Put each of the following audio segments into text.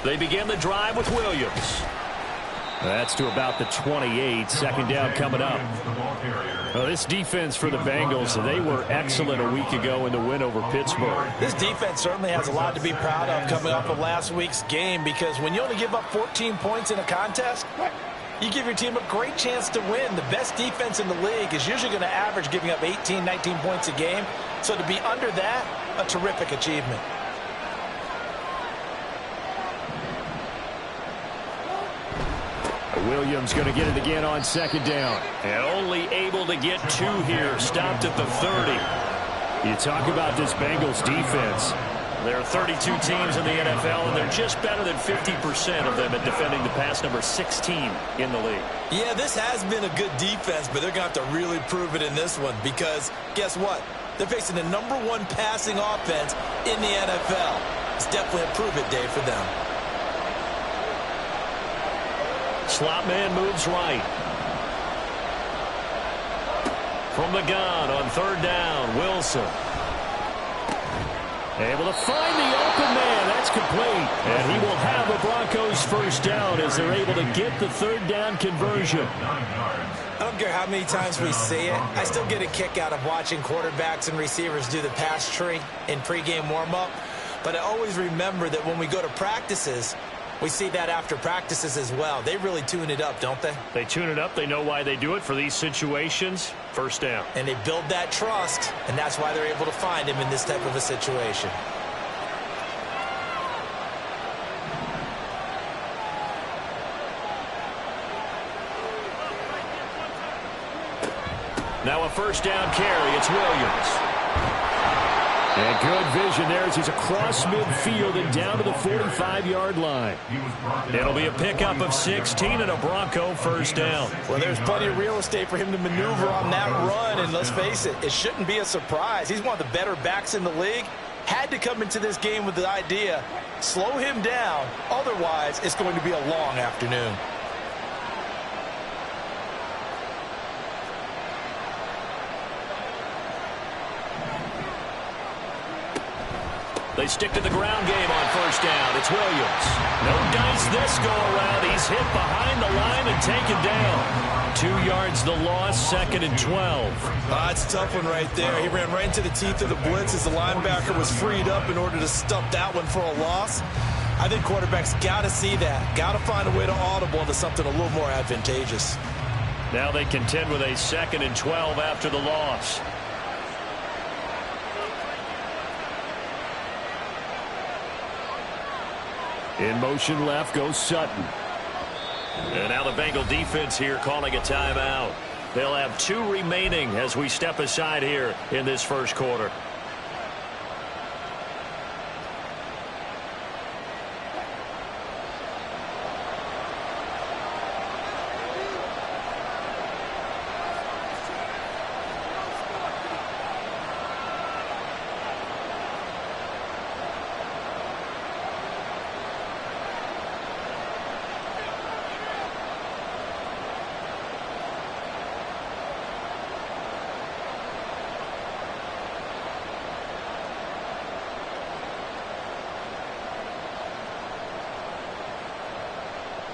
They begin the drive with Williams. That's to about the 28. Second down coming up. Well, this defense for the Bengals, they were excellent a week ago in the win over Pittsburgh. This defense certainly has a lot to be proud of coming off of last week's game, because when you only give up 14 points in a contest, you give your team a great chance to win. The best defense in the league is usually going to average giving up 18, 19 points a game. So to be under that, a terrific achievement. Williams going to get it again on second down. And only able to get 2 here. Stopped at the 30. You talk about this Bengals defense. There are 32 teams in the NFL, and they're just better than 50% of them at defending the pass, number 16 in the league. Yeah, this has been a good defense, but they're going to have to really prove it in this one, because guess what? They're facing the #1 passing offense in the NFL. It's definitely a prove-it day for them. Slot man moves right. From the gun on third down, Wilson. Able to find the open man. That's complete. And he will have the Broncos first down as they're able to get the third down conversion. I don't care how many times we see it. I still get a kick out of watching quarterbacks and receivers do the pass tree in pregame warm-up. But I always remember that when we go to practices, we see that after practices as well. They really tune it up, don't they? They tune it up. They know why they do it for these situations. First down. And they build that trust, and that's why they're able to find him in this type of a situation. Now a first down carry. It's Williams. And good vision there as he's across midfield and down to the 45-yard line. It'll be a pickup of 16 and a Bronco first down. Well, there's plenty of real estate for him to maneuver on that run, and let's face it, it shouldn't be a surprise. He's one of the better backs in the league. Had to come into this game with the idea, slow him down, otherwise it's going to be a long afternoon. They stick to the ground game on first down. It's Williams. No dice this go-around. He's hit behind the line and taken down. 2 yards the loss, 2nd and 12. It's a tough one right there. He ran right into the teeth of the blitz as the linebacker was freed up in order to stop that one for a loss. I think quarterbacks got to see that. Got to find a way to audible into something a little more advantageous. Now they contend with a 2nd and 12 after the loss. In motion left goes Sutton. And now the Bengal defense here calling a timeout. They'll have 2 remaining as we step aside here in this first quarter.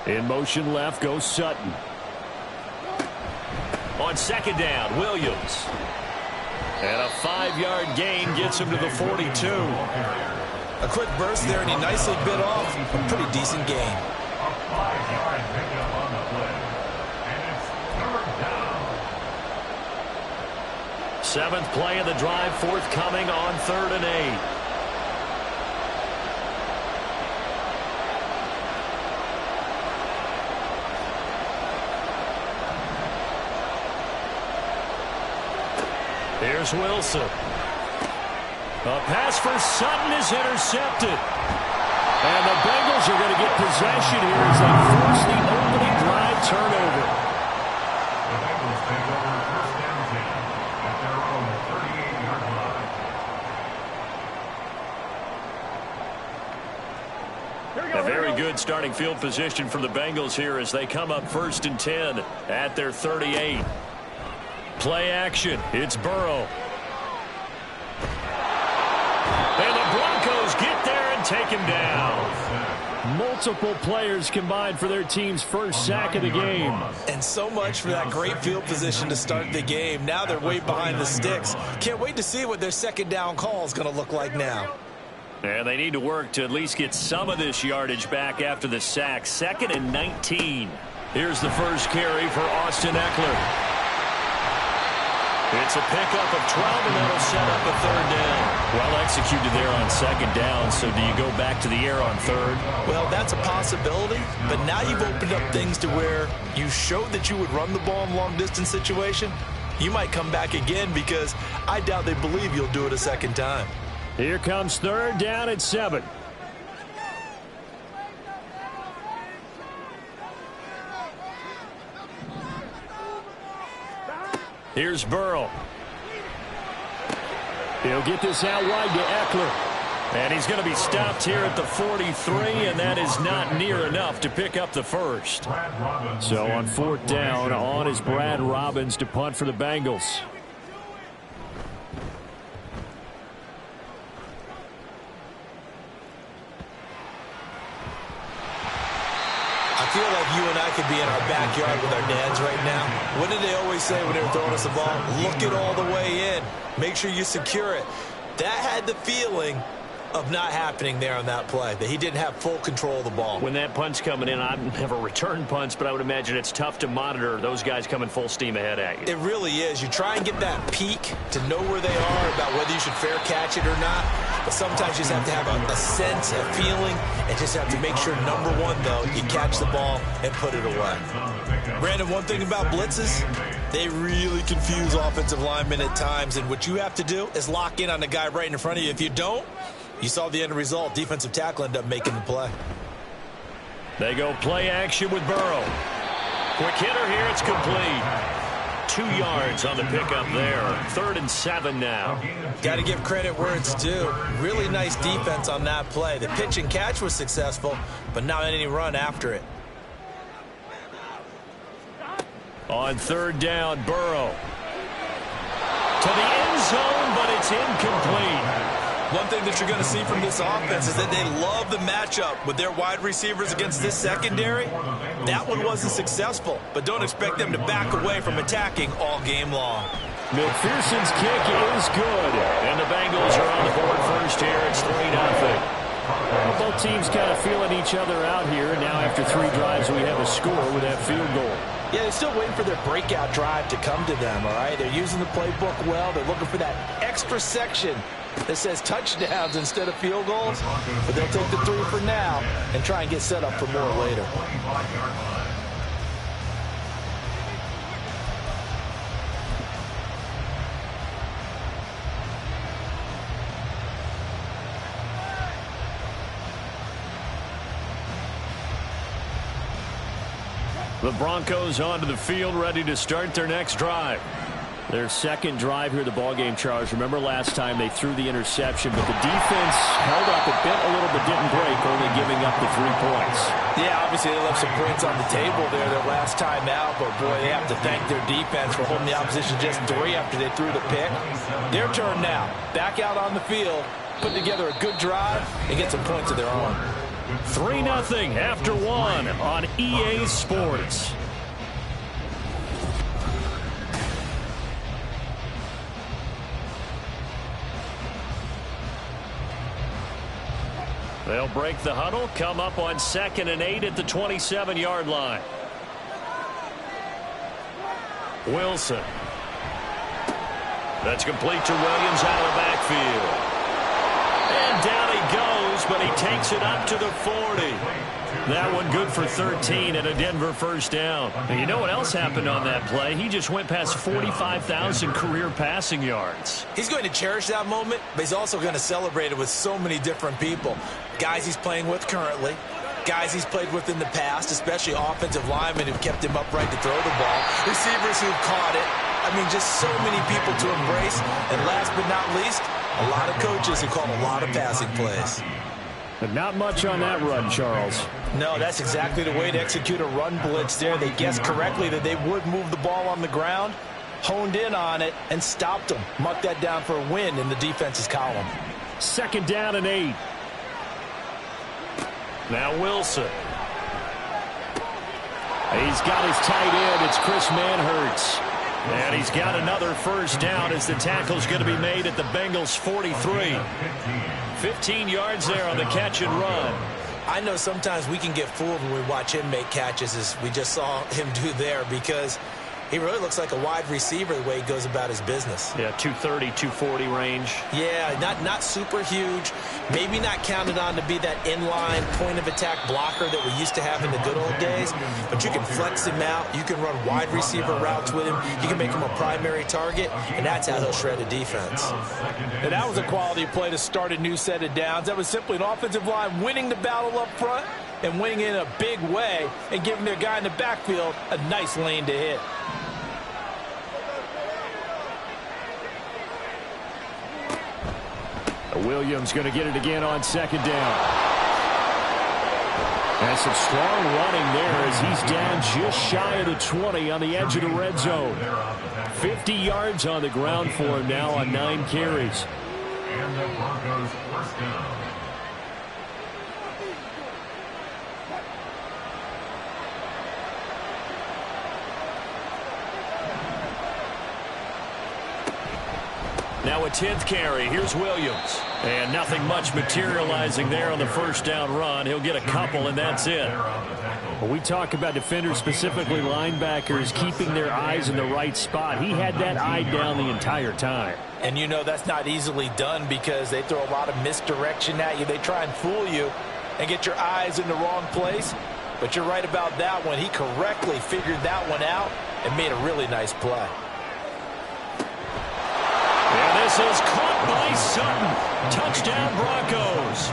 In motion left goes Sutton. On second down, Williams. And a 5-yard gain gets him to the 42. A quick burst there, and he nicely bit off a pretty decent gain. Seventh play of the drive forthcoming on 3rd and 8. Here's Wilson. A pass for Sutton is intercepted. And the Bengals are going to get possession here as they force the opening drive turnover. The Bengals take over first down 10 at their own 38-yard line. A very good starting field position for the Bengals here as they come up 1st and 10 at their 38. Play action. It's Burrow. And the Broncos get there and take him down. Multiple players combined for their team's first sack of the game. And so much for that great field position to start the game. Now they're way behind the sticks. Can't wait to see what their second down call is going to look like now. And they need to work to at least get some of this yardage back after the sack. 2nd and 19. Here's the first carry for Austin Eckler. It's a pickup of 12, and that'll set up a 3rd down. Well executed there on 2nd down, so do you go back to the air on 3rd? Well, that's a possibility, but now you've opened up things to where you showed that you would run the ball in long-distance situation. You might come back again because I doubt they believe you'll do it a second time. Here comes 3rd down at 7. Here's Burrow. He'll get this out wide to Eckler. And he's going to be stopped here at the 43, and that is not near enough to pick up the first. So on 4th down, on is Brad Robbins to punt for the Bengals. I feel like you and I could be in our backyard with our dads right now. What did they always say when they were throwing us the ball? Look it all the way in. Make sure you secure it. That had the feeling of not happening there on that play, that he didn't have full control of the ball. When that punt's coming in, I've never returned punts, but I would imagine it's tough to monitor those guys coming full steam ahead at you. It really is. You try and get that peek to know where they are, about whether you should fair catch it or not. But sometimes you just have to have a sense, a feeling, and just have to make sure, number one, though, you catch the ball and put it away. Brandon, one thing about blitzes, they really confuse offensive linemen at times, and what you have to do is lock in on the guy right in front of you. If you don't, you saw the end result. Defensive tackle ended up making the play. They go play action with Burrow. Quick hitter here. It's complete. 2 yards on the pickup there. 3rd and 7 now. Got to give credit where it's due. Really nice defense on that play. The pitch and catch was successful, but not any run after it. On 3rd down, Burrow. To the end zone, but it's incomplete. One thing that you're going to see from this offense is that they love the matchup with their wide receivers against this secondary. That one wasn't successful, but don't expect them to back away from attacking all game long. McPherson's kick is good, and the Bengals are on the board first here. It's 3-0. Both teams kind of feeling each other out here, and now after 3 drives, we have a score with that field goal. Yeah, they're still waiting for their breakout drive to come to them, all right? They're using the playbook well. They're looking for that extra section that says touchdowns instead of field goals. But they'll take the 3 for now and try and get set up for more later. The Broncos onto the field, ready to start their next drive. Their second drive here, the ballgame, Charles. Remember last time they threw the interception, but the defense held up a bit, a little, but didn't break, only giving up the 3 points. Yeah, obviously they left some points on the table there their last time out, but boy, they have to thank their defense for holding the opposition just 3 after they threw the pick. Their turn now. Back out on the field, put together a good drive, and get some points of their own. 3-0 after 1 on EA Sports. They'll break the huddle, come up on 2nd and 8 at the 27-yard line. Wilson. That's complete to Williams out of the backfield. And down he goes, but he takes it up to the 40. That one good for 13 and a Denver first down. And you know what else happened on that play? He just went past 45,000 career passing yards. He's going to cherish that moment, but he's also going to celebrate it with so many different people. Guys he's playing with currently, guys he's played with in the past, especially offensive linemen who've kept him upright to throw the ball, receivers who've caught it. I mean, just so many people to embrace. And last but not least, a lot of coaches who call a lot of passing plays. But not much on that run, Charles. No, that's exactly the way to execute a run blitz there. They guessed correctly that they would move the ball on the ground, honed in on it and stopped him. Mucked that down for a win in the defense's column. 2nd down and 8. Now Wilson. He's got his tight end. It's Chris Manhertz. And he's got another first down as the tackle's going to be made at the Bengals' 43. 15 yards there on the catch and run. I know sometimes we can get fooled when we watch him make catches, as we just saw him do there, because he really looks like a wide receiver the way he goes about his business. Yeah, 230, 240 range. Yeah, not super huge. Maybe not counted on to be that inline point-of-attack blocker that we used to have in the good old days. But you can flex him out. You can run wide receiver routes with him. You can make him a primary target, and that's how he'll shred a defense. And that was a quality play to start a new set of downs. That was simply an offensive line winning the battle up front and winning in a big way and giving their guy in the backfield a nice lane to hit. Williams going to get it again on 2nd down. And some strong running there as he's down just shy of the 20 on the edge of the red zone. 50 yards on the ground for him now on 9 carries. And the Broncos first down. Now a 10th carry. Here's Williams. And nothing much materializing there on the first down run. He'll get a couple, and that's it. When we talk about defenders, specifically linebackers, keeping their eyes in the right spot, he had that eye down the entire time. And you know that's not easily done because they throw a lot of misdirection at you. They try and fool you and get your eyes in the wrong place. But you're right about that one. He correctly figured that one out and made a really nice play. And this is caught by Sutton. Touchdown Broncos.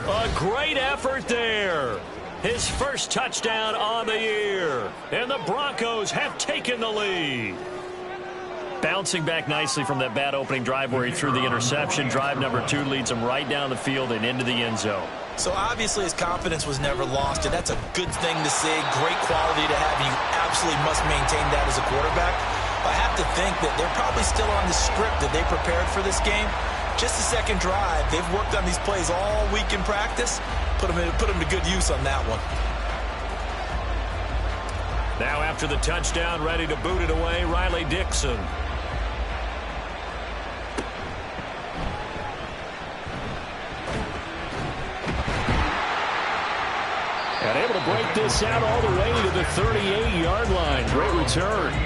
A great effort there. His first touchdown on the year. And the Broncos have taken the lead. Bouncing back nicely from that bad opening drive where he threw the interception. Drive number 2 leads him right down the field and into the end zone. So obviously his confidence was never lost, and that's a good thing to see. Great quality to have. You absolutely must maintain that as a quarterback. I have to think that they're probably still on the script that they prepared for this game. Just the second drive. They've worked on these plays all week in practice. Put them to good use on that one. Now after the touchdown, ready to boot it away, Riley Dixon. And able to break this out all the way to the 38-yard line. Great return.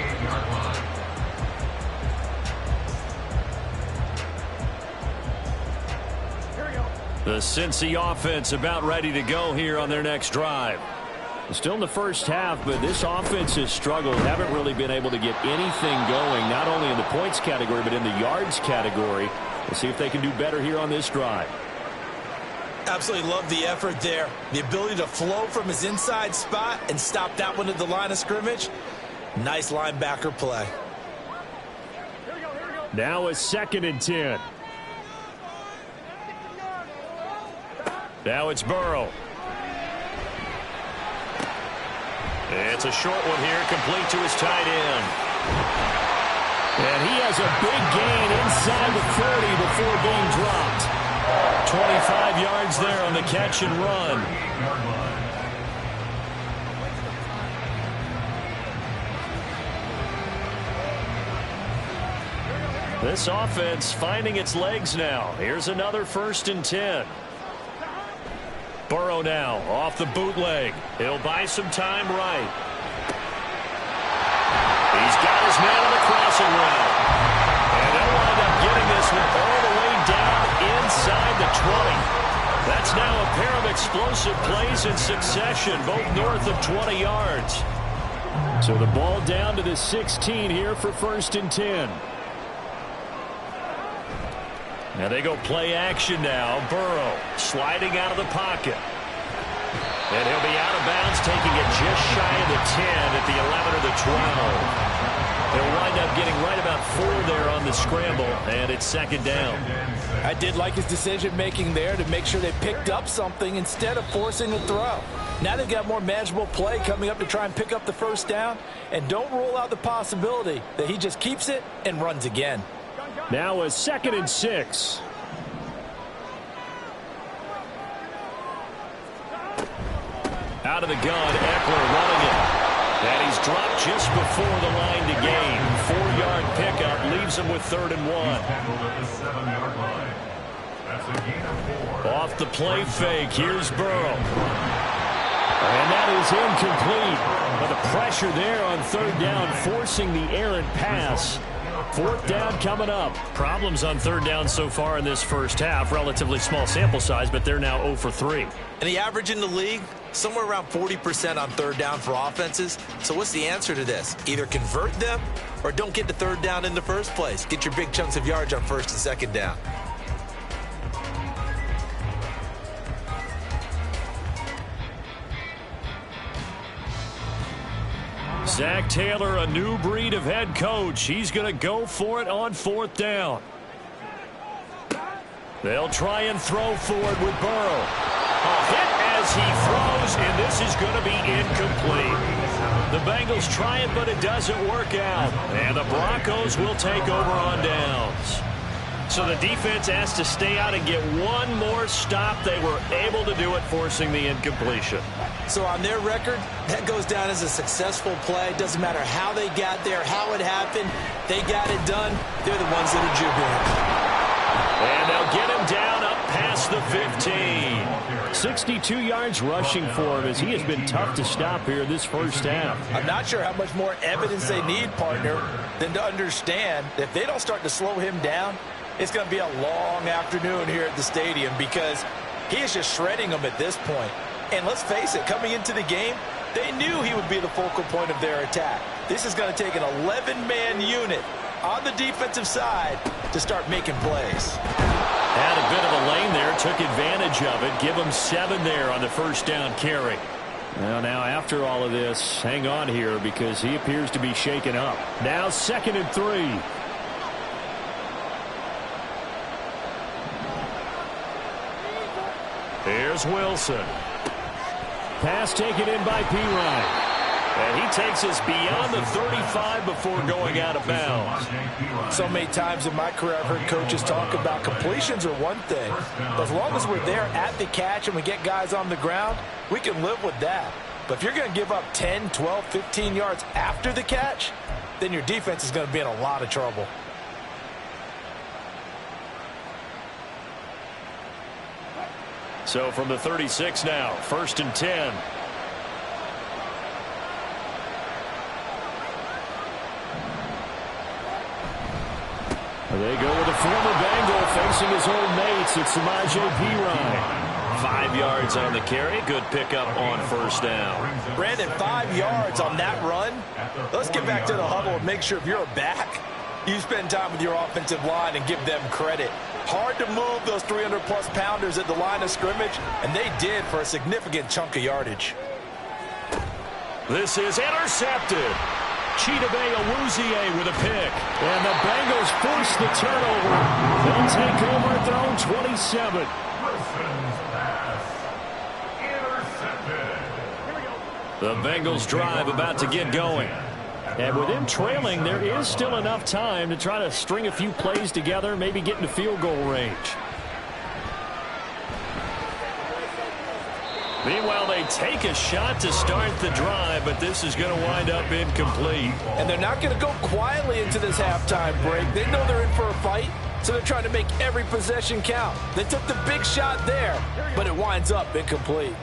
The Cincy offense about ready to go here on their next drive. Still in the first half, but this offense has struggled. Haven't really been able to get anything going, not only in the points category, but in the yards category. We'll see if they can do better here on this drive. Absolutely love the effort there. The ability to flow from his inside spot and stop that one at the line of scrimmage. Nice linebacker play. Now a 2nd and 10. Now it's Burrow. It's a short one here, complete to his tight end. And he has a big gain inside the 30 before being dropped. 25 yards there on the catch and run. This offense finding its legs now. Here's another 1st and 10. Burrow now off the bootleg. He'll buy some time right. He's got his man on the crossing route. And they'll wind up getting this one all the way down inside the 20. That's now a pair of explosive plays in succession, both north of 20 yards. So the ball down to the 16 here for 1st and 10. Now they go play action now. Burrow sliding out of the pocket. And he'll be out of bounds, taking it just shy of the 10 at the 11 or the 12. He'll wind up getting right about 4 there on the scramble, and it's second down. I did like his decision-making there to make sure they picked up something instead of forcing the throw. Now they've got more manageable play coming up to try and pick up the first down, and don't rule out the possibility that he just keeps it and runs again. Now a 2nd and 6. Out of the gun, Eckler running it. And he's dropped just before the line to gain. 4-yard pickup leaves him with 3rd and 1. At the 7-yard line. That's a gain of 4. Off the play fake, here's Burrow. And that is incomplete. But the pressure there on 3rd down, forcing the errant pass. 4th down coming up. Problems on 3rd down so far in this first half. Relatively small sample size, but they're now 0 for 3. And the average in the league, somewhere around 40% on 3rd down for offenses. So what's the answer to this? Either convert them or don't get to 3rd down in the first place. Get your big chunks of yards on 1st and 2nd down. Zach Taylor, a new breed of head coach. He's going to go for it on 4th down. They'll try and throw for it with Burrow. A hit as he throws, and this is going to be incomplete. The Bengals try it, but it doesn't work out. And the Broncos will take over on downs. So the defense has to stay out and get one more stop. They were able to do it, forcing the incompletion. So on their record, that goes down as a successful play. Doesn't matter how they got there, how it happened. They got it done. They're the ones that are jubilant. And they'll get him down up past the 15. 62 yards rushing for him as he has been tough to stop here this first half. I'm not sure how much more evidence they need, partner, than to understand that if they don't start to slow him down, it's going to be a long afternoon here at the stadium because he is just shredding them at this point. And let's face it, coming into the game, they knew he would be the focal point of their attack. This is going to take an 11-man unit on the defensive side to start making plays. Had a bit of a lane there, took advantage of it. Give him 7 there on the first down carry. Well, now after all of this, hang on here because he appears to be shaken up. Now 2nd and 3. Here's Wilson. Pass taken in by P-Ryan. And he takes us beyond the 35 before going out of bounds. So many times in my career I've heard coaches talk about completions are one thing. But as long as we're there at the catch and we get guys on the ground, we can live with that. But if you're going to give up 10, 12, 15 yards after the catch, then your defense is going to be in a lot of trouble. So from the 36 now, 1st and 10. They go with a former Bengal facing his old mates. It's Samaje Perine. 5 yards on the carry. Good pickup on 1st down. Brandon, 5 yards on that run. Let's get back to the huddle and make sure if you're back, you spend time with your offensive line and give them credit. Hard to move those 300-plus pounders at the line of scrimmage, and they did for a significant chunk of yardage. This is intercepted. Chidobe Awuzie with a pick. And the Bengals force the turnover. They'll take over at their own 27. Wilson's pass. Intercepted. The Bengals drive about to get going. And with them trailing, there is still enough time to try to string a few plays together, maybe get into field goal range. Meanwhile, they take a shot to start the drive, but this is going to wind up incomplete. And they're not going to go quietly into this halftime break. They know they're in for a fight, so they're trying to make every possession count. They took the big shot there, but it winds up incomplete.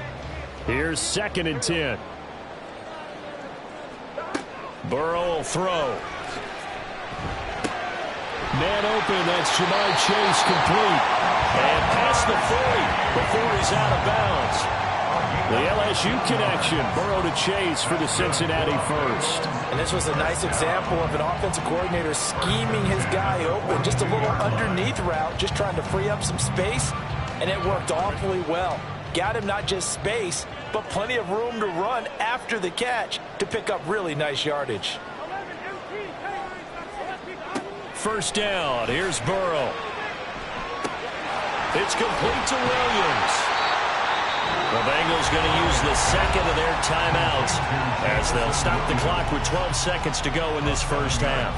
Here's 2nd and 10. Burrow will throw. Man open, that's Jamar Chase complete. And past the 40 before he's out of bounds. The LSU connection, Burrow to Chase for the Cincinnati first. And this was a nice example of an offensive coordinator scheming his guy open. Just a little underneath route, just trying to free up some space, and it worked awfully well. Got him not just space, but plenty of room to run after the catch to pick up really nice yardage. first down. Here's Burrow. It's complete to Williams. The Bengals going to use the second of their timeouts as they'll stop the clock with 12 seconds to go in this first half.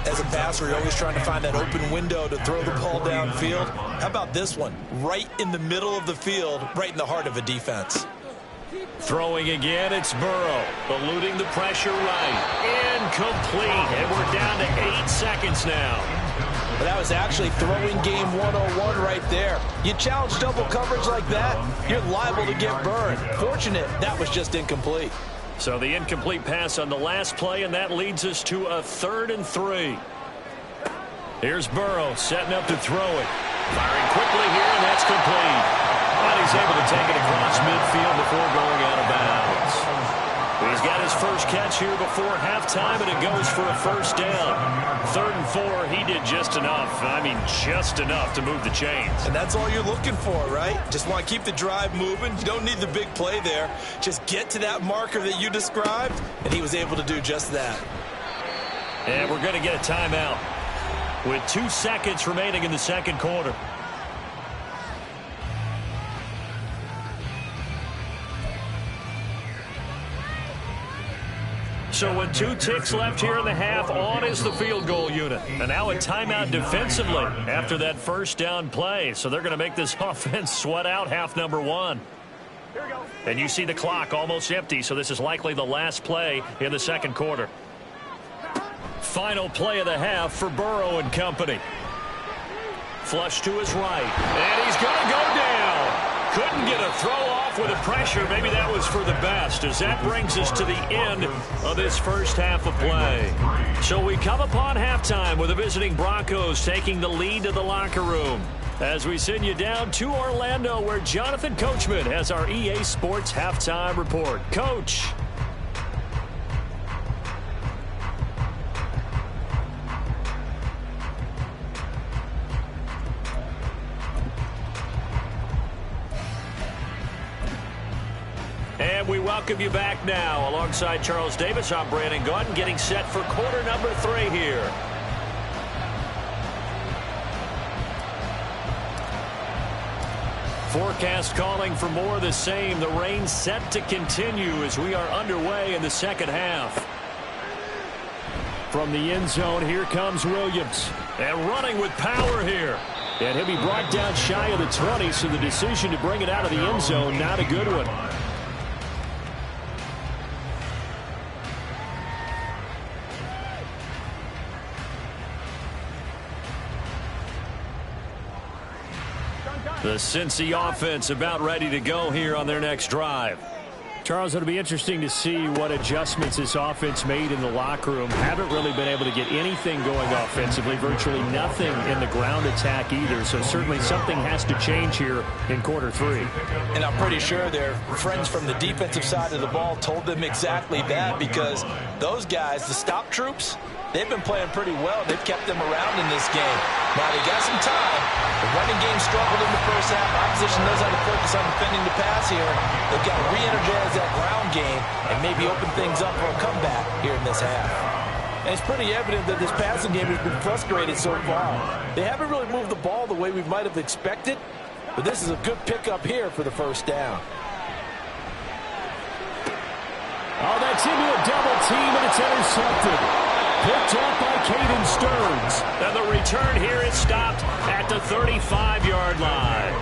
As a passer, you're always trying to find that open window to throw the ball downfield. How about this one? Right in the middle of the field, right in the heart of a defense. Throwing again, it's Burrow. Eluding the pressure right. Incomplete. And we're down to 8 seconds now. But that was actually throwing game 101 right there. You challenge double coverage like that, you're liable to get burned. Fortunate, that was just incomplete. So the incomplete pass on the last play, and that leads us to a 3rd and 3. Here's Burrow setting up to throw it. Firing quickly here, and that's complete. And he's able to take it across midfield before going out of bounds. He's got his first catch here before halftime, and it goes for a first down. 3rd and 4, he did just enough. I mean, just enough to move the chains. And that's all you're looking for, right? Just want to keep the drive moving. You don't need the big play there. Just get to that marker that you described, and he was able to do just that. And we're going to get a timeout with 2 seconds remaining in the second quarter. So with 2 ticks left here in the half, on is the field goal unit. And now a timeout defensively after that first down play. So they're going to make this offense sweat out half number 1. And you see the clock almost empty, so this is likely the last play in the second quarter. Final play of the half for Burrow and company. Flush to his right. And he's going to go down. Couldn't get a throw off with the pressure. Maybe that was for the best, as that brings us to the end of this first half of play. So we come upon halftime with the visiting Broncos taking the lead to the locker room, as we send you down to Orlando, where Jonathan Coachman has our EA Sports halftime report. Coach. And we welcome you back now. Alongside Charles Davis, I'm Brandon Gaudin, getting set for quarter number 3 here. Forecast calling for more of the same. The rain set to continue as we are underway in the second half. From the end zone, here comes Williams. And running with power here. And he'll be brought down shy of the 20, so the decision to bring it out of the end zone, not a good one. The Cincy offense about ready to go here on their next drive. Charles, it'll be interesting to see what adjustments this offense made in the locker room. Haven't really been able to get anything going offensively, virtually nothing in the ground attack either. So certainly something has to change here in quarter 3. And I'm pretty sure their friends from the defensive side of the ball told them exactly that, because those guys, the stop troops, they've been playing pretty well. They've kept them around in this game. Now, they got some time. The running game struggled in the first half. Opposition knows how to focus on defending the pass here. They've got to re-energize that ground game and maybe open things up for a comeback here in this half. And it's pretty evident that this passing game has been frustrated so far. They haven't really moved the ball the way we might have expected, but this is a good pickup here for the first down. Oh, that's into a double team, and it's intercepted. Picked up by Caden Stearns. And the return here is stopped at the 35-yard line.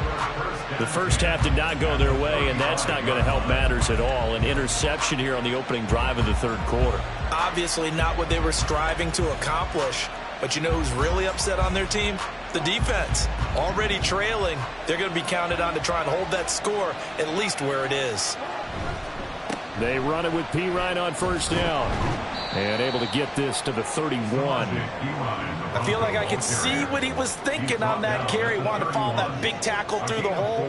The first half did not go their way, and that's not going to help matters at all. An interception here on the opening drive of the third quarter. Obviously not what they were striving to accomplish. But you know who's really upset on their team? The defense. Already trailing. They're going to be counted on to try and hold that score at least where it is. They run it with P. Ryan on first down. And able to get this to the 31. I feel like I could see what he was thinking on that carry. Wanted to follow that big tackle through the hole.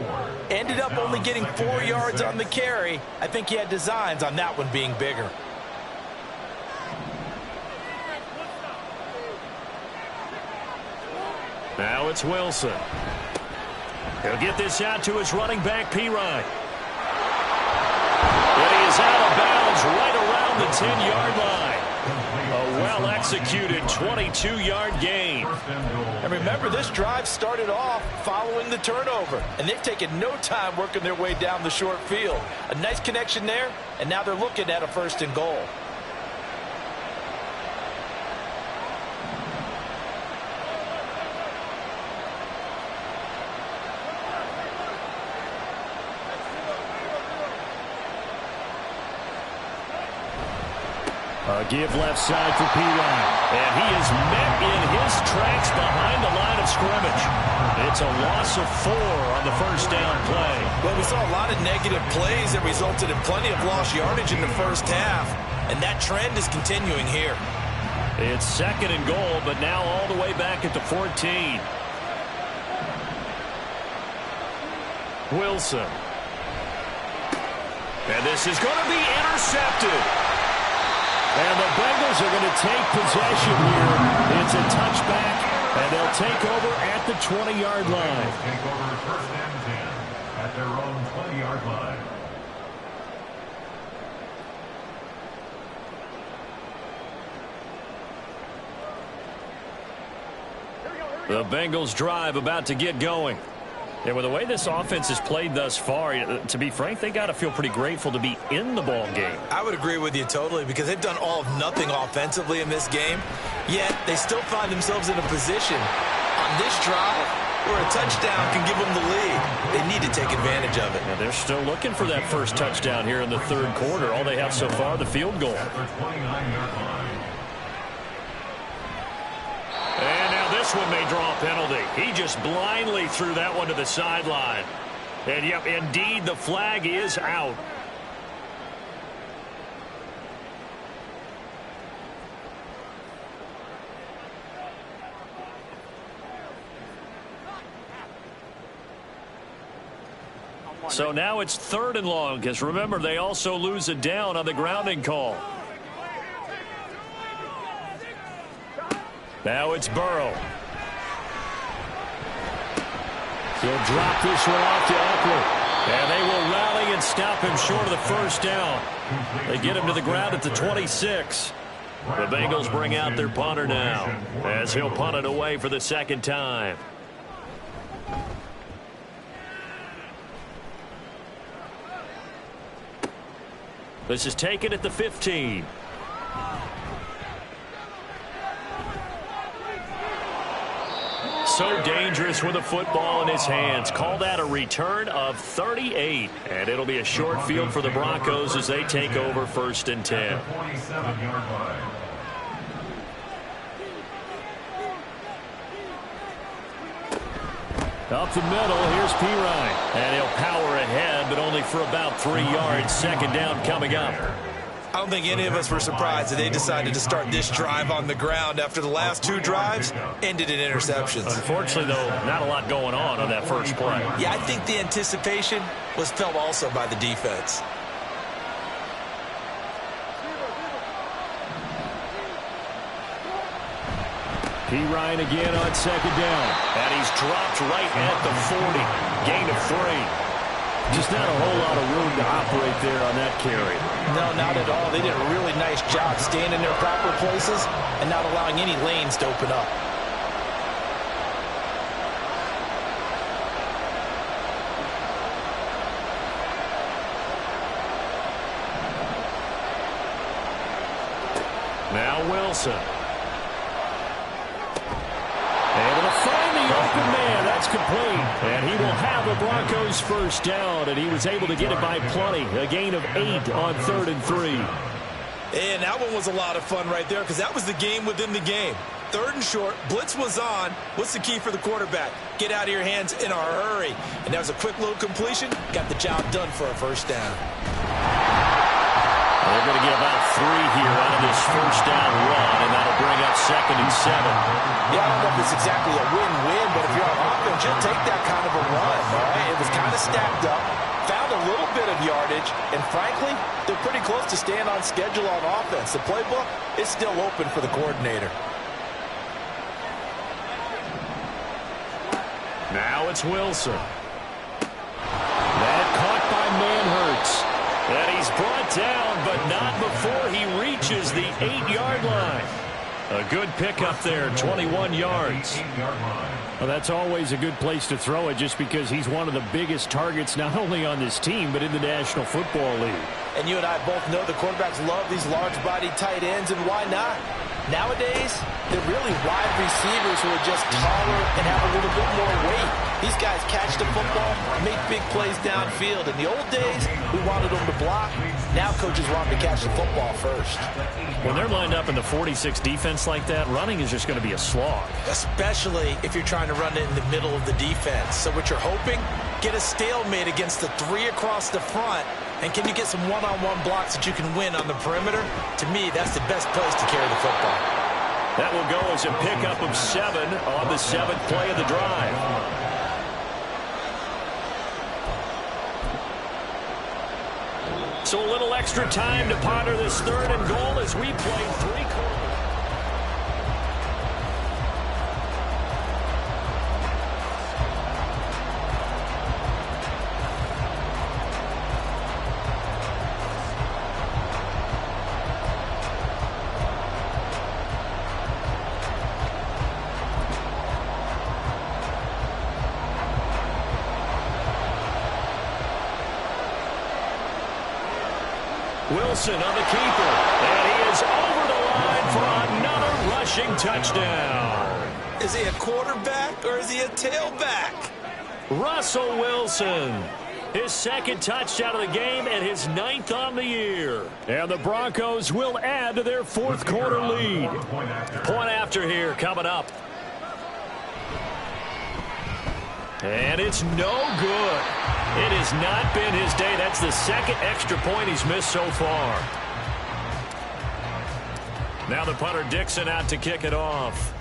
Ended up only getting 4 yards on the carry. I think he had designs on that one being bigger. Now it's Wilson. He'll get this out to his running back, P. Ryan. And he is out of bounds right around the 10-yard line. A well-executed 22-yard gain. And remember, this drive started off following the turnover, and they've taken no time working their way down the short field. A nice connection there, and now they're looking at a 1st and goal. A give left side for P. Ryan. And he is met in his tracks behind the line of scrimmage. It's a loss of 4 on the 1st down play. Well, we saw a lot of negative plays that resulted in plenty of lost yardage in the 1st half. And that trend is continuing here. It's 2nd and goal, but now all the way back at the 14. Wilson. And this is going to be intercepted. And the Bengals are going to take possession here. It's a touchback, and they'll take over at the 20-yard line. Take over 1st and 10 at their own 20-yard line. The Bengals drive about to get going. And with the way this offense has played thus far, to be frank, they got to feel pretty grateful to be in the ball game. I would agree with you totally, because they've done all of nothing offensively in this game, yet they still find themselves in a position on this drive where a touchdown can give them the lead. They need to take advantage of it. Now they're still looking for that first touchdown here in the 3rd quarter. All they have so far, the field goal. And now this one may draw a penalty. He just blindly threw that one to the sideline. And, yep, indeed, the flag is out. So now it's 3rd and long, because remember, they also lose a down on the grounding call. Now it's Burrow. He'll drop this one off to Eckler. And they will rally and stop him short of the 1st down. They get him to the ground at the 26. The Bengals bring out their punter now, as he'll punt it away for the 2nd time. This is taken at the 15. So dangerous with a football in his hands. Call that a return of 38. And it'll be a short field for the Broncos as they take over 1st and 10. 47-yard line. Up the middle, here's P. Ryan. And he'll power ahead, but only for about 3 yards. 2nd down coming up. I don't think any of us were surprised that they decided to start this drive on the ground after the last 2 drives ended in interceptions. Unfortunately, though, not a lot going on that first play. Yeah, I think the anticipation was felt also by the defense. P. Ryan again on 2nd down. And he's dropped right at the 40. Gain of 3. Just not a whole lot of room to operate there on that carry. No, not at all. They did a really nice job staying in their proper places and not allowing any lanes to open up. Now Wilson. Able to find the open man. That's complete. And he will have the Broncos 1st down. And he was able to get it by plenty. A gain of 8 on 3rd and 3. And that one was a lot of fun right there, because that was the game within the game. 3rd and short. Blitz was on. What's the key for the quarterback? Get out of your hands in a hurry. And that was a quick little completion. Got the job done for a 1st down. They're going to get about 3 here out of this 1st down run, and that'll bring up 2nd and 7. Yeah, I don't know if it's exactly a win-win, but if you're on offense, you'll take that kind of a run, all right? It was kind of stacked up, found a little bit of yardage, and frankly, they're pretty close to staying on schedule on offense. The playbook is still open for the coordinator. Now it's Wilson. That caught by Manhurts. And he's brought down, but not before he reaches reaches the 8-yard line. A good pickup there, 21 yards. Well, that's always a good place to throw it just because he's one of the biggest targets not only on this team but in the National Football League. And you and I both know the quarterbacks love these large-bodied tight ends, and why not? Nowadays, they're really wide receivers who are just taller and have a little bit more weight. These guys catch the football, make big plays downfield. In the old days, we wanted them to block. Now coaches want them to catch the football first. When they're lined up in the 46 defense like that, running is just going to be a slog. Especially if you're trying to run it in the middle of the defense. So what you're hoping, get a stalemate against the 3 across the front. And can you get some one-on-one blocks that you can win on the perimeter? To me, that's the best place to carry the football. That will go as a pickup of 7 on the 7th play of the drive. So a little extra time to ponder this 3rd and goal as we play 3 quarters. Wilson on the keeper, and he is over the line for another rushing touchdown. Is he a quarterback or is he a tailback? Russell Wilson, his 2nd touchdown of the game and his 9th on the year. And the Broncos will add to their 4th quarter lead. Point after here coming up. And it's no good. It has not been his day. That's the 2nd extra point he's missed so far. Now the punter Dixon out to kick it off.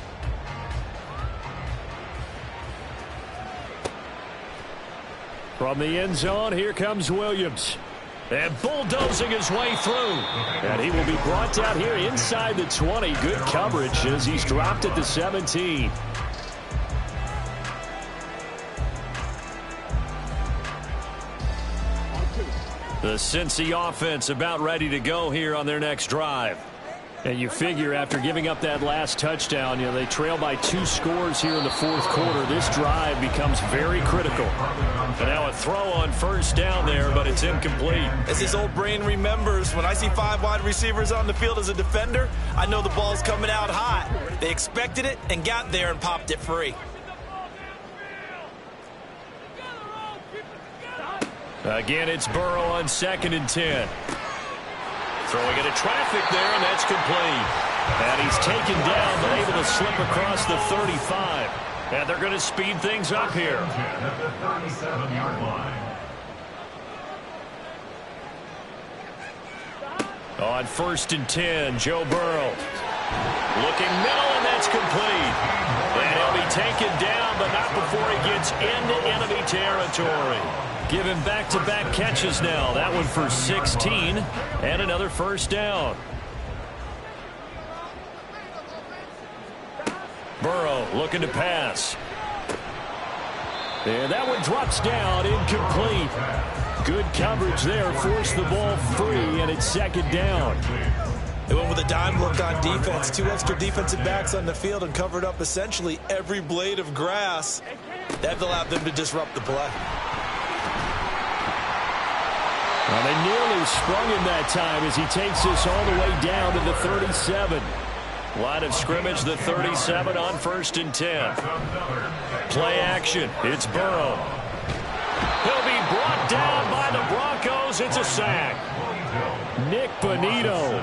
From the end zone, here comes Williams. And bulldozing his way through. And he will be brought down here inside the 20. Good coverage as he's dropped at the 17. The Cincy offense about ready to go here on their next drive. And you figure after giving up that last touchdown, they trail by 2 scores here in the 4th quarter. This drive becomes very critical. And now a throw on 1st down there, but it's incomplete. As his old brain remembers, when I see 5 wide receivers on the field as a defender, I know the ball's coming out hot. They expected it and got there and popped it free. Again, it's Burrow on 2nd and 10. Throwing into traffic there, and that's complete. And he's taken down, but able to slip across the 35. And they're going to speed things up here. On 1st and 10, Joe Burrow. Looking middle, and that's complete. And he'll be taken down, but not before he gets into enemy territory. Give him back-to-back catches now. That one for 16 and another 1st down. Burrow looking to pass. And that one drops down, incomplete. Good coverage there, forced the ball free, and it's 2nd down. They went with a dime look on defense. 2 extra defensive backs on the field and covered up essentially every blade of grass. That allowed them to disrupt the play. Well, they nearly sprung him that time as he takes this all the way down to the 37. Line of scrimmage, the 37 on 1st and 10. Play action. It's Burrow. He'll be brought down by the Broncos. It's a sack. Nick Bonito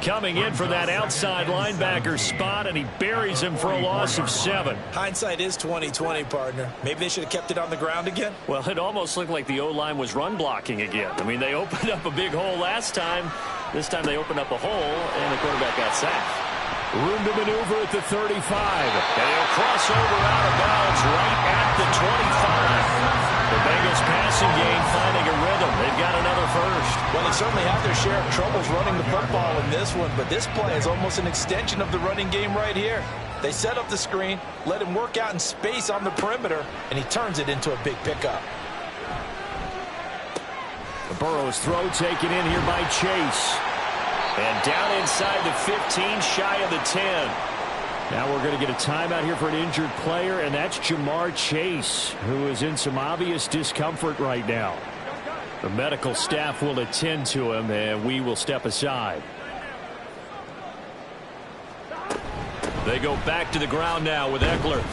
coming in for that outside linebacker spot, and he buries him for a loss of 7. Hindsight is 20/20, partner. Maybe they should have kept it on the ground again. Well, it almost looked like the O-line was run blocking again. I mean, they opened up a big hole last time. This time they opened up a hole, and the quarterback got sacked. Room to maneuver at the 35. And he'll cross over out of bounds right at the 25. The Bengals passing game finding a rhythm. They've got another 1st. Well, they certainly have their share of troubles running the football in this one, but this play is almost an extension of the running game right here. They set up the screen, let him work out in space on the perimeter, and he turns it into a big pickup. Burrow's throw taken in here by Chase. And down inside the 15, shy of the 10. Now we're going to get a timeout here for an injured player, and that's Jamar Chase, who is in some obvious discomfort right now. The medical staff will attend to him, and we will step aside. They go back to the ground now with Eckler.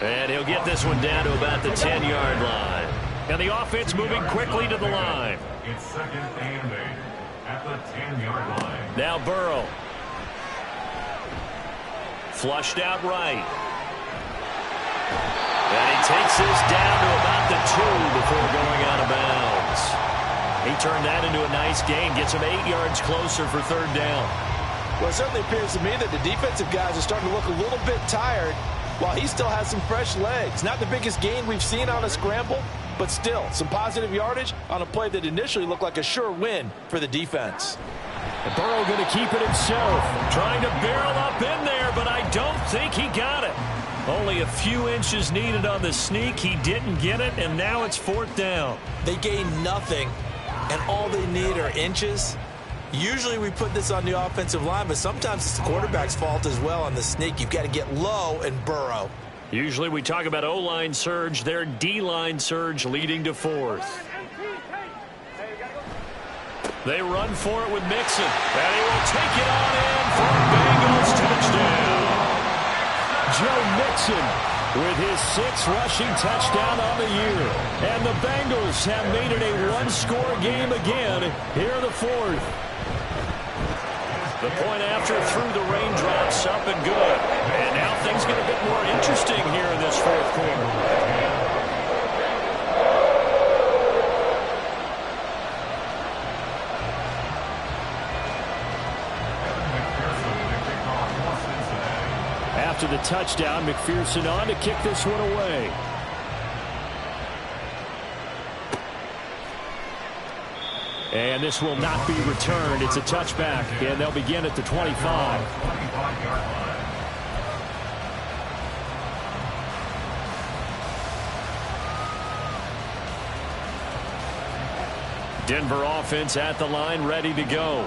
And he'll get this one down to about the 10-yard line. And the offense moving quickly to the line. It's second and 8 at the 10-yard line. Now Burrow. Flushed out right. And he takes this down to about the 2 before going out of bounds. He turned that into a nice gain. Gets him 8 yards closer for third down. Well, it certainly appears to me that the defensive guys are starting to look a little bit tired while he still has some fresh legs. Not the biggest gain we've seen on a scramble, but still some positive yardage on a play that initially looked like a sure win for the defense. And Burrow going to keep it himself. Trying to barrel up in there, but I don't think he got it. Only a few inches needed on the sneak. He didn't get it, and now it's fourth down. They gain nothing, and all they need are inches. Usually we put this on the offensive line, but sometimes it's the quarterback's fault as well on the sneak. You've got to get low and burrow. Usually we talk about O-line surge, their D-line surge leading to fourth. They run for it with Mixon, and he will take it on in for a Bengals touchdown. Joe Mixon with his 6th rushing touchdown on the year. And the Bengals have made it a one-score game again here in the fourth. The point after threw the raindrops up and good. And now things get a bit more interesting here in this fourth quarter. After the touchdown, McPherson on to kick this one away. And this will not be returned. It's a touchback, and they'll begin at the 25. Denver offense at the line, ready to go.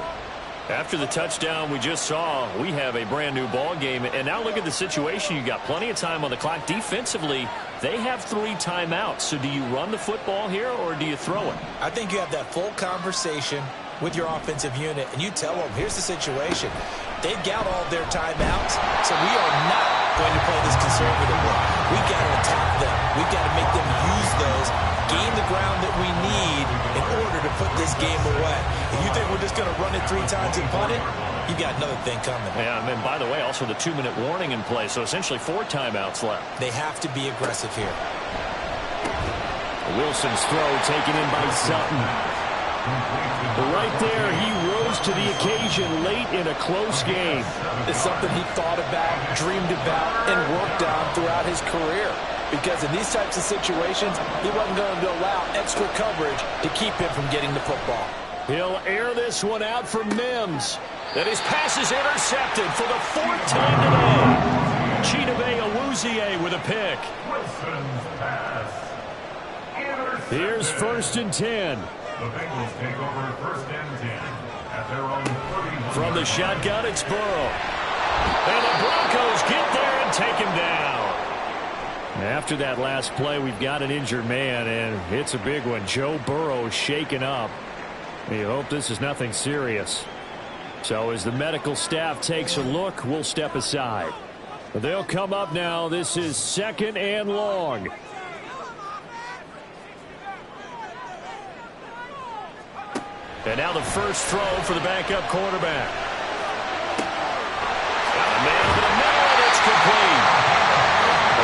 After the touchdown we just saw, we have a brand new ball game. And now look at the situation. You got plenty of time on the clock. Defensively, they have 3 timeouts. So do you run the football here or do you throw it? I think you have that full conversation with your offensive unit, and you tell them, here's the situation. They've got all their timeouts, so we are not going to play this conservatively. We've got to attack them. We've got to make them use those, gain the ground that we need in order to put this game away. If you think we're just going to run it 3 times and punt it, you got another thing coming. Yeah, and by the way, also the 2-minute warning in play, so essentially 4 timeouts left. They have to be aggressive here. Wilson's throw taken in by Sutton. Right there, he rose to the occasion late in a close game. It's something he thought about, dreamed about, and worked on throughout his career. Because in these types of situations, he wasn't going to allow extra coverage to keep him from getting the football. He'll air this one out for Mims. And his pass is intercepted for the 4th time today. Chidobe Awuzie with a pick. Here's 1st and 10. The Bengals take over 1st and 10 at their own 31. From the shotgun, it's Burrow. And the Broncos get there and take him down. After that last play, we've got an injured man, and it's a big one. Joe Burrow shaken up. We hope this is nothing serious. So as the medical staff takes a look, we'll step aside. They'll come up now. This is 2nd and long. And now the first throw for the backup quarterback. Got a man over the middle, and it's complete.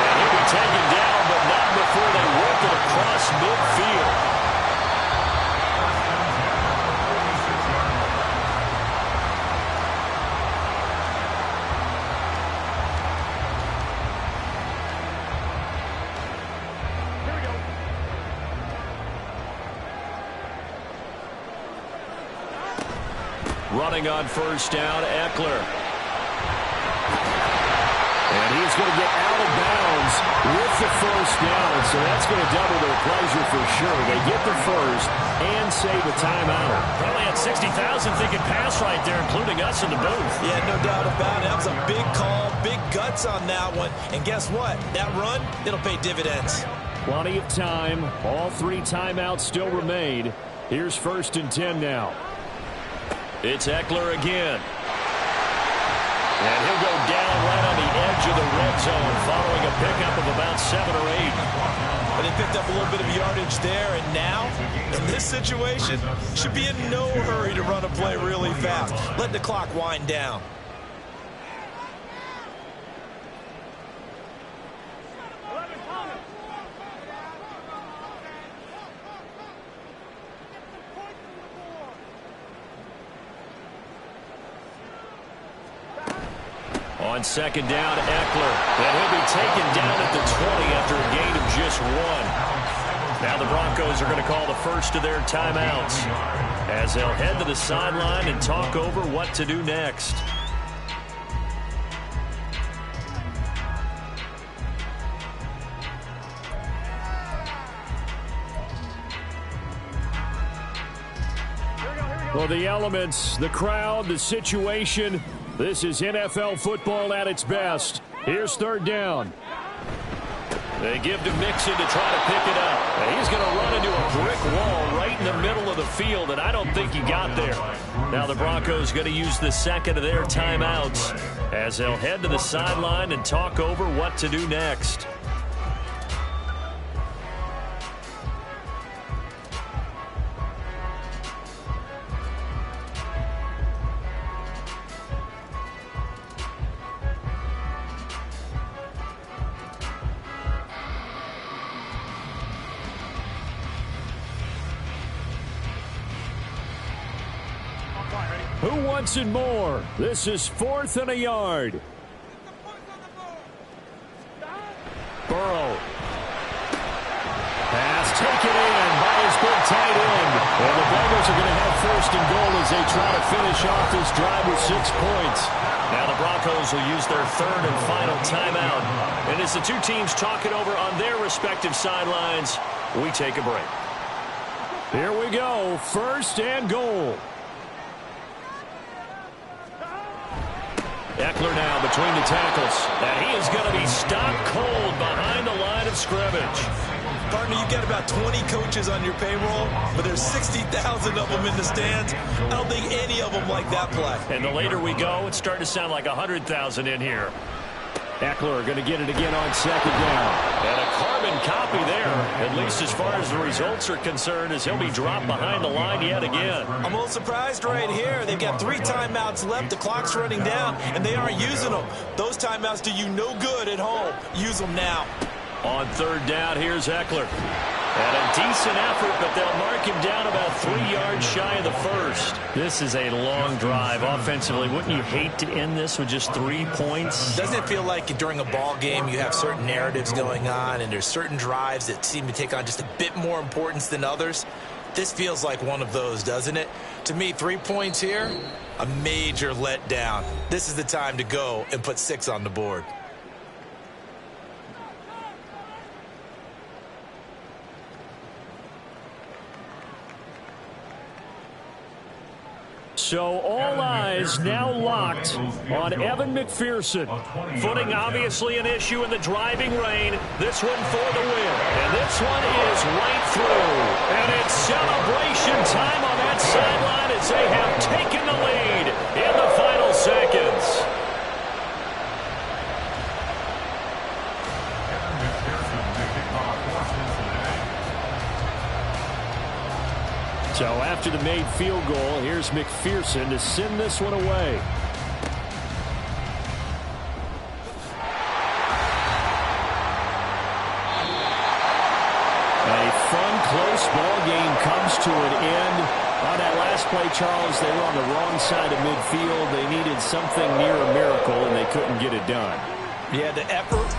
And he'll be taken down, but not before they work it across midfield. Running on 1st down, Eckler. And he's going to get out of bounds with the first down. So that's going to double their pleasure for sure. They get the first and save a timeout. Probably had 60,000 thinking pass right there, including us in the booth. Yeah, no doubt about it. That was a big call, big guts on that one. And guess what? That run, it'll pay dividends. Plenty of time. All 3 timeouts still remain. Here's 1st and 10 now. It's Eckler again. And he'll go down right on the edge of the red zone following a pickup of about 7 or 8. But they picked up a little bit of yardage there, and now, in this situation, should be in no hurry to run a play really fast. Let the clock wind down. On 2nd down, Eckler. And he'll be taken down at the 20 after a gain of just 1. Now the Broncos are going to call the first of their timeouts as they'll head to the sideline and talk over what to do next. Well, the elements, the crowd, the situation. This is NFL football at its best. Here's 3rd down. They give to Mixon to try to pick it up. And he's going to run into a brick wall right in the middle of the field, and I don't think he got there. Now the Broncos going to use the second of their timeouts as they'll head to the sideline and talk over what to do next. Who wants it more? This is 4th and a yard. Burrow. Pass taken in by his big tight end. And the Bengals are going to have 1st and goal as they try to finish off this drive with 6 points. Now the Broncos will use their 3rd and final timeout. And as the 2 teams talk it over on their respective sidelines, we take a break. Here we go. 1st and goal. Eckler now between the tackles. And he is going to be stopped cold behind the line of scrimmage. Partner, you got about 20 coaches on your payroll, but there's 60,000 of them in the stands. I don't think any of them like that play. And the later we go, it's starting to sound like 100,000 in here. Eckler going to get it again on 2nd down. And a carbon copy there, at least as far as the results are concerned, as he'll be dropped behind the line yet again. I'm a little surprised right here. They've got 3 timeouts left. The clock's running down, and they aren't using them. Those timeouts do you no good at home. Use them now. On 3rd down, here's Eckler. And a decent effort, but they'll mark him down about 3 yards shy of the 1st. This is a long drive offensively. Wouldn't you hate to end this with just 3 points? Doesn't it feel like during a ball game you have certain narratives going on and there's certain drives that seem to take on just a bit more importance than others? This feels like one of those, doesn't it? To me, 3 points here, a major letdown. This is the time to go and put 6 on the board. So all eyes now locked on Evan McPherson. Footing obviously an issue in the driving rain. This one for the win. And this one is right through. And it's celebration time on that sideline as they have taken the lead in the final seconds. So after the made field goal, here's McPherson to send this one away. A fun, close ball game comes to an end. On that last play, Charles, they were on the wrong side of midfield. They needed something near a miracle, and they couldn't get it done. Yeah, the effort,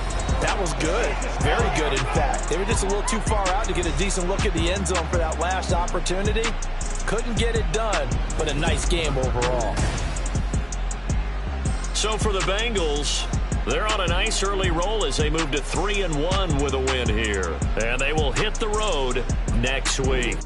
that was good. Very good, in fact. They were just a little too far out to get a decent look at the end zone for that last opportunity. Couldn't get it done, but a nice game overall. So for the Bengals, They're on a nice early roll as they move to 3-1 with a win here. And they will hit the road next week.